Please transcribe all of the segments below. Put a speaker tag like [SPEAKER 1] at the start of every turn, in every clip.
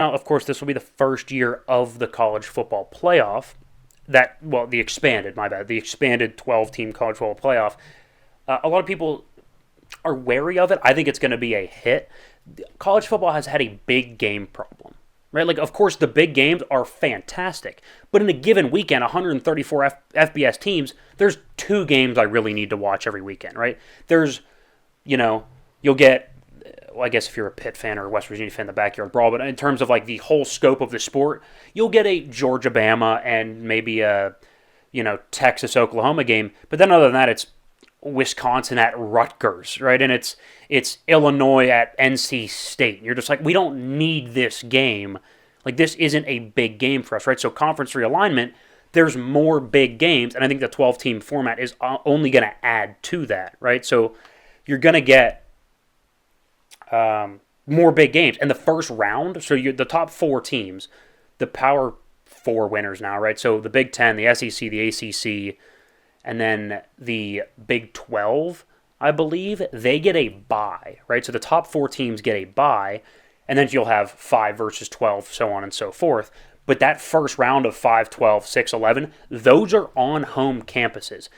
[SPEAKER 1] Now, of course, this will be the first year of the college football playoff. The expanded 12-team college football playoff. A lot of people are wary of it. I think it's going to be a hit. College football has had a big game problem, right? Like, of course, the big games are fantastic, but in a given weekend, 134 FBS teams, there's 2 games I really need to watch every weekend, right? There's, you'll get, well, I guess if you're a Pitt fan or a West Virginia fan, the backyard brawl, but in terms of like the whole scope of the sport, you'll get a Georgia-Bama and maybe a, Texas-Oklahoma game, but then other than that, it's Wisconsin at Rutgers, right? And it's Illinois at NC State. And you're just like, we don't need this game. Like, this isn't a big game for us, right? So conference realignment, there's more big games, and I think the 12-team format is only going to add to that, right? So you're going to get more big games. And the first round, so the top 4 teams, the Power 4 winners now, right? So the Big Ten, the SEC, the ACC, and then the Big 12, I believe, they get a bye, right? So the top 4 teams get a bye, and then you'll have 5 versus 12, so on and so forth. But that first round of 5, 12, 6, 11, those are on home campuses.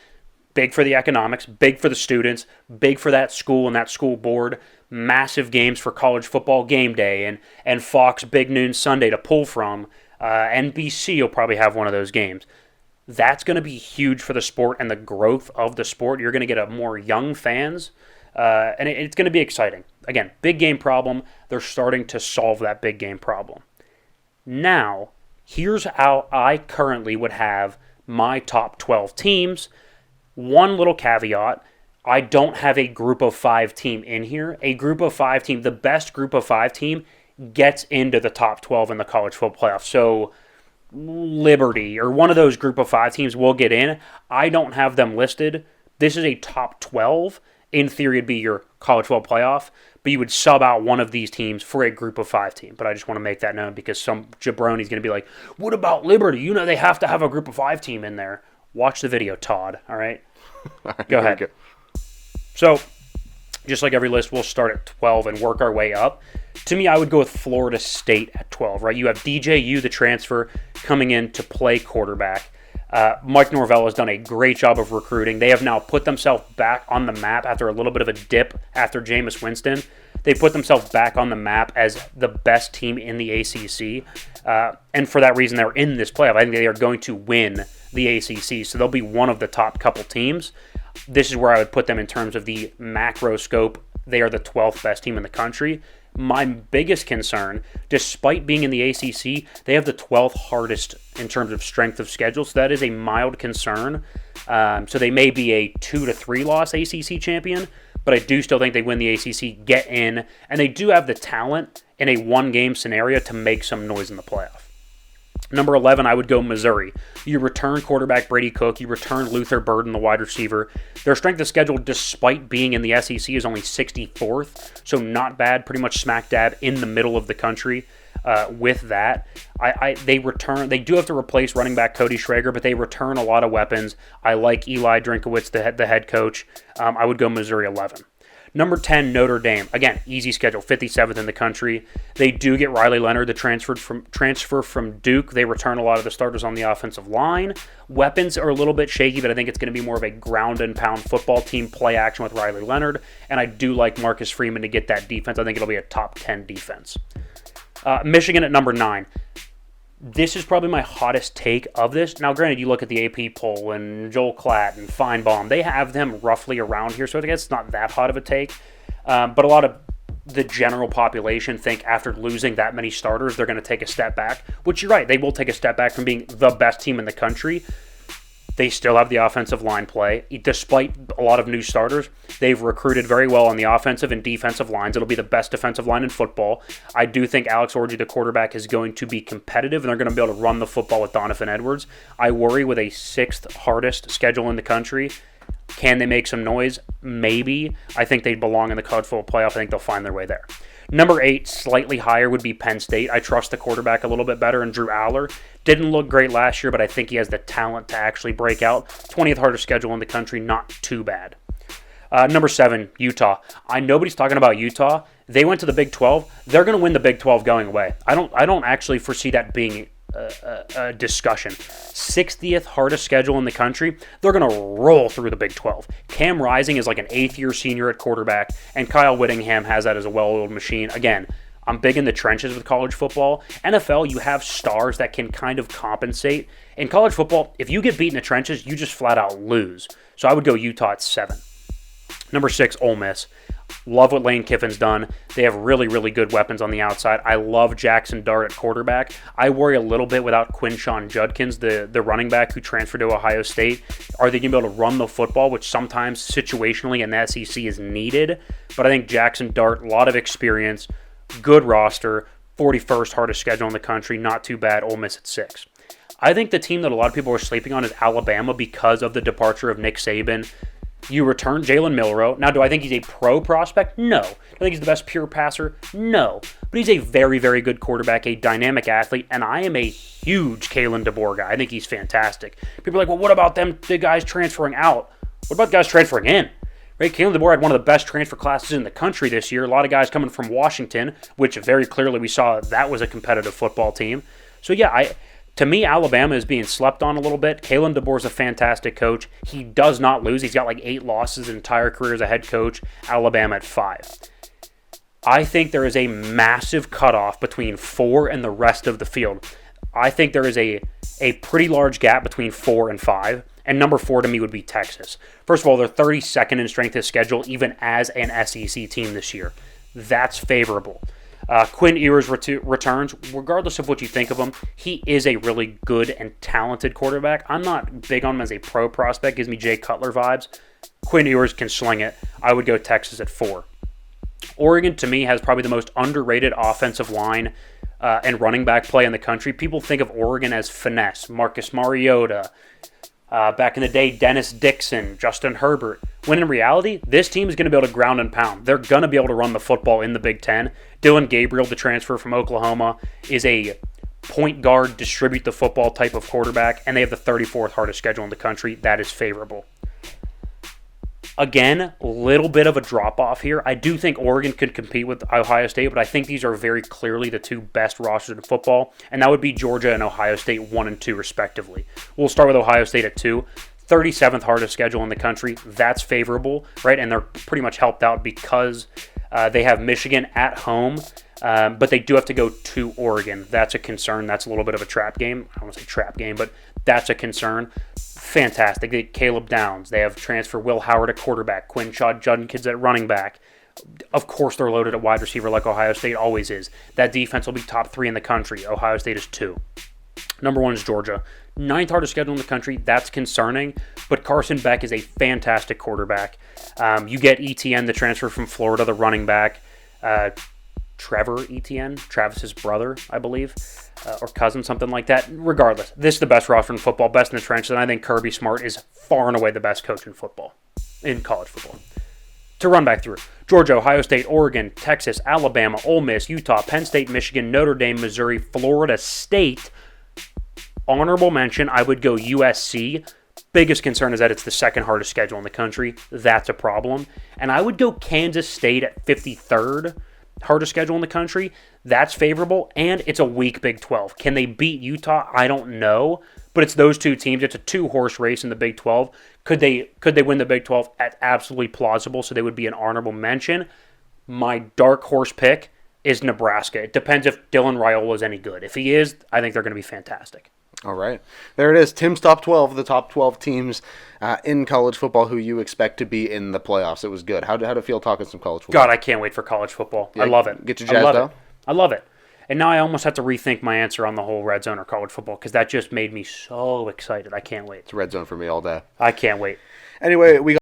[SPEAKER 1] Big for the economics, big for the students, big for that school and that school board. Massive games for college football game day and Fox Big Noon Sunday to pull from. NBC will probably have one of those games. That's going to be huge for the sport and the growth of the sport. You're going to get a more young fans, and it's going to be exciting. Again, big game problem. They're starting to solve that big game problem. Now, here's how I currently would have my top 12 teams. One little caveat. I don't have a group of 5 team in here. A group of 5 team, the best group of 5 team, gets into the top 12 in the college football playoff. So Liberty or one of those group of 5 teams will get in. I don't have them listed. This is a top 12. In theory, it'd be your college football playoff, but you would sub out one of these teams for a group of 5 team. But I just want to make that known because some jabroni's going to be like, what about Liberty? They have to have a group of 5 team in there. Watch the video, Todd, all right? Go ahead. So, just like every list, we'll start at 12 and work our way up. To me, I would go with Florida State at 12, right? You have DJU, the transfer, coming in to play quarterback. Mike Norvell has done a great job of recruiting. They have now put themselves back on the map after a little bit of a dip after Jameis Winston. They put themselves back on the map as the best team in the ACC. And for that reason, they're in this playoff. I think they are going to win the ACC. So they'll be one of the top couple teams. This is where I would put them in terms of the macro scope. They are the 12th best team in the country. My biggest concern, despite being in the ACC, they have the 12th hardest in terms of strength of schedule, so that is a mild concern. So they may be a 2 to 3 loss ACC champion, but I do still think they win the ACC, get in, and they do have the talent in a one-game scenario to make some noise in the playoff. Number 11, I would go Missouri. You return quarterback Brady Cook. You return Luther Burden, the wide receiver. Their strength of schedule, despite being in the SEC, is only 64th, so not bad. Pretty much smack dab in the middle of the country. With that, they return. They do have to replace running back Cody Schrager, but they return a lot of weapons. I like Eli Drinkowitz, the head coach. I would go Missouri 11. Number 10, Notre Dame. Again, easy schedule, 57th in the country. They do get Riley Leonard, the transfer from Duke. They return a lot of the starters on the offensive line. Weapons are a little bit shaky, but I think it's going to be more of a ground and pound football team, play action with Riley Leonard. And I do like Marcus Freeman to get that defense. I think it'll be a top 10 defense. Michigan at number 9. This is probably my hottest take of this. Now, granted, you look at the AP poll and Joel Klatt and Feinbaum. They have them roughly around here, so I guess it's not that hot of a take. But a lot of the general population think after losing that many starters, they're going to take a step back, which you're right. They will take a step back from being the best team in the country. They still have the offensive line play. Despite a lot of new starters, they've recruited very well on the offensive and defensive lines. It'll be the best defensive line in football. I do think Alex Orji, the quarterback, is going to be competitive, and they're going to be able to run the football with Donovan Edwards. I worry with a 6th hardest schedule in the country. Can they make some noise? Maybe. I think they belong in the college football playoff. I think they'll find their way there. Number 8, slightly higher, would be Penn State. I trust the quarterback a little bit better, and Drew Aller didn't look great last year, but I think he has the talent to actually break out. 20th hardest schedule in the country, not too bad. Number 7, Utah. Nobody's talking about Utah. They went to the Big 12. They're going to win the Big 12 going away. I don't actually foresee that being a discussion. 60th hardest schedule in the country. They're going to roll through the Big 12. Cam Rising is like an 8th-year senior at quarterback, and Kyle Whittingham has that as a well-oiled machine. Again, I'm big in the trenches with college football. NFL, you have stars that can kind of compensate. In college football, if you get beat in the trenches, you just flat out lose. So I would go Utah at 7. Number 6, Ole Miss. Love what Lane Kiffin's done. They have really, really good weapons on the outside. I love Jackson Dart at quarterback. I worry a little bit without Quinshon Judkins, the running back who transferred to Ohio State. Are they going to be able to run the football, which sometimes situationally in the SEC is needed? But I think Jackson Dart, a lot of experience, good roster, 41st hardest schedule in the country, not too bad. Ole Miss at 6. I think the team that a lot of people are sleeping on is Alabama because of the departure of Nick Saban. You return Jalen Milroe. Now, do I think he's a pro prospect? No. Do I think he's the best pure passer? No. But he's a very, very good quarterback, a dynamic athlete, and I am a huge Kalen DeBoer guy. I think he's fantastic. People are like, well, what about the guys transferring out? What about the guys transferring in? Right? Kalen DeBoer had one of the best transfer classes in the country this year. A lot of guys coming from Washington, which very clearly we saw that was a competitive football team. So, yeah, to me, Alabama is being slept on a little bit. Kalen DeBoer's a fantastic coach. He does not lose. He's got like 8 losses his entire career as a head coach. Alabama at 5. I think there is a massive cutoff between 4 and the rest of the field. I think there is a pretty large gap between 4 and 5. And number 4 to me would be Texas. First of all, they're 32nd in strength of schedule, even as an SEC team this year. That's favorable. Quinn Ewers returns. Regardless of what you think of him, he is a really good and talented quarterback. I'm not big on him as a pro prospect. Gives me Jay Cutler vibes. Quinn Ewers can sling it. I would go Texas at 4. Oregon, to me, has probably the most underrated offensive line and running back play in the country. People think of Oregon as finesse. Marcus Mariota. Back in the day, Dennis Dixon, Justin Herbert. When in reality, this team is going to be able to ground and pound. They're going to be able to run the football in the Big Ten. Dylan Gabriel, the transfer from Oklahoma, is a point guard, distribute the football type of quarterback, and they have the 34th hardest schedule in the country. That is favorable. Again, a little bit of a drop-off here. I do think Oregon could compete with Ohio State, but I think these are very clearly the 2 best rosters in football, and that would be Georgia and Ohio State 1 and 2 respectively. We'll start with Ohio State at 2. 37th hardest schedule in the country. That's favorable, right? And they're pretty much helped out because they have Michigan at home, but they do have to go to Oregon. That's a concern. That's a little bit of a trap game. I don't want to say trap game, but that's a concern. Fantastic. They get Caleb Downs. They have transfer Will Howard at quarterback, Quinshon Judkins at running back. Of course, they're loaded at wide receiver like Ohio State always is. That defense will be top 3 in the country. Ohio State is 2. Number 1 is Georgia. 9th hardest schedule in the country. That's concerning, but Carson Beck is a fantastic quarterback. You get ETN, the transfer from Florida, the running back. Trevor Etienne, Travis's brother, I believe, or cousin, something like that. Regardless, this is the best roster in football, best in the trenches, and I think Kirby Smart is far and away the best coach in football, in college football. To run back through, Georgia, Ohio State, Oregon, Texas, Alabama, Ole Miss, Utah, Penn State, Michigan, Notre Dame, Missouri, Florida State. Honorable mention, I would go USC. Biggest concern is that it's the 2nd hardest schedule in the country. That's a problem. And I would go Kansas State at 53rd. Hardest schedule in the country. That's favorable, and it's a weak Big 12. Can they beat Utah? I don't know, but it's those 2 teams. It's a 2-horse race in the Big 12. Could they win the Big 12? At absolutely plausible, so they would be an honorable mention. My dark horse pick is Nebraska. It depends if Dylan Raiola is any good. If he is, I think they're going to be fantastic.
[SPEAKER 2] All right. There it is. Tim's top 12, the top 12 teams in college football who you expect to be in the playoffs. It was good. How'd it feel talking some college football?
[SPEAKER 1] God, I can't wait for college football. Yeah, I love it.
[SPEAKER 2] Get your jazzed up?
[SPEAKER 1] I love it. And now I almost have to rethink my answer on the whole red zone or college football because that just made me so excited. I can't wait.
[SPEAKER 2] It's red zone for me all day.
[SPEAKER 1] I can't wait.
[SPEAKER 2] Anyway, we